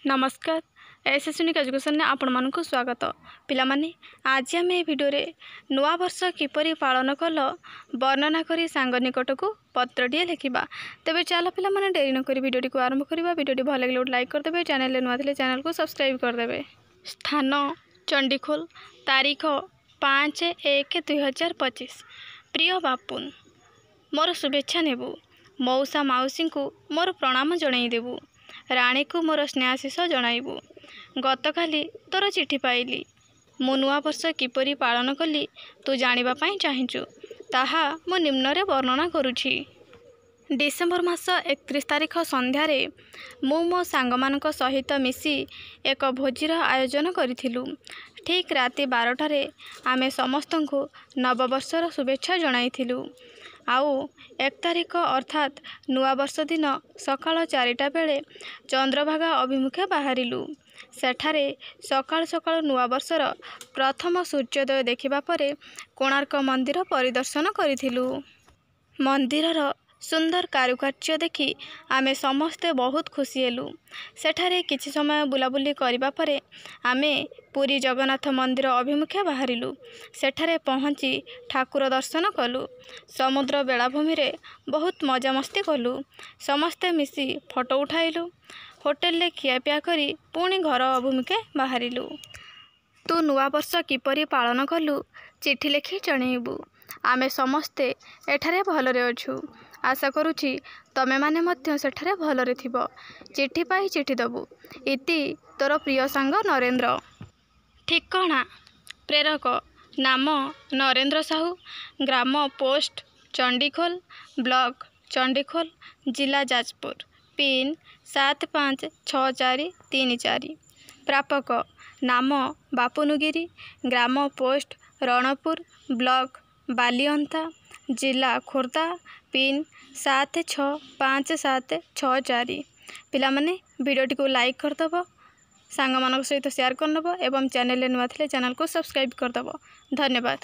नमस्कार S unique education ने आपण मानक स्वागत पिलामाने आज आम ए भिडियो नुआ वर्ष किपरि पालन कल वर्णना करी सांग निकट को पत्रटीए लिखा। तेज चल पिलामाने डेरी नक भिडियो को आरंभ करवा। भिडियो भल लगे गोटे लाइक करदे, चैनल नुआ थे चैनल को सब्सक्राइब करदे। स्थान चंडीखोल, तारीख 5/1/2025। प्रिय बापुन, मोर शुभेच्छा नेबू। मौसा मौसी को मोर प्रणाम जनईदेबू। राणी को मोर स्नेहाशीष जनइबू। गतकाली तोर चिठी पाइली। मु नुआ वर्ष किपरि पालन कली तू जानिबा पई चाहिचु ताहा मु निम्न वर्णना करुछि। डिसेम्बर मास 31 तारिख संध्यारे मु मो सांगमानक सहित मिसी एक भोजीर आयोजन करिथिलु। ठीक राति 12टारे आमे समस्तंकु नववर्षर शुभेच्छा जणाइथिलु। आउ 1 तारिख अर्थात नुआ वर्ष दिन सकाळ 4टा बेले चंद्रभागा अभिमुखे बाहरिलु। सेठारे सकाळ सकाळ नुआ वर्षर प्रथम सूर्योदय देखिबा परे कोणार्क मंदिर परिदर्शन करिथिलु। मंदिरर सुंदर कारुकार्य देखि आमे समस्ते बहुत खुशी हेलु। सेठारे किछि समय बुलाबुली करिबा परे आमे पुरी जगन्नाथ मंदिर अभिमुखे बाहरिलु। सेठारे पहुँची ठाकुर दर्शन कलु। समुद्र बेलाभूमि रे बहुत मजामस्ती कलु। समस्ते मिसी फोटो उठाइलु। होटेल रे खियापिया करी पुणी घर अभिमुखे बाहरिलु। तू नुआ वर्ष किपरि पालन कलु चिठी लिखि जणैबू। आमे समस्ते एठारे भलरे अछु। आशा करुछि तमे माने मध्य सेठारे भलरे थिबो। चिठी पाई चिठी दबु। इति तोर प्रिय सांग नरेंद्र। ठिकाना प्रेरक नाम नरेंद्र साहू, ग्राम पोस्ट चंडीखोल, ब्लॉक चंडीखोल, जिला जाजपुर, पिन 756434। प्रापक नाम बापुनुगिरी, ग्राम पोस्ट रणपुर, ब्लॉक बालिअंता, जिला खोर्धा, पिन 765764। पिला माने भिडियोटी को लाइक करदब, सांग मानक सहित शेयर करनब एवं चैनल नुआ थे चैनल को सब्सक्राइब करदब। धन्यवाद।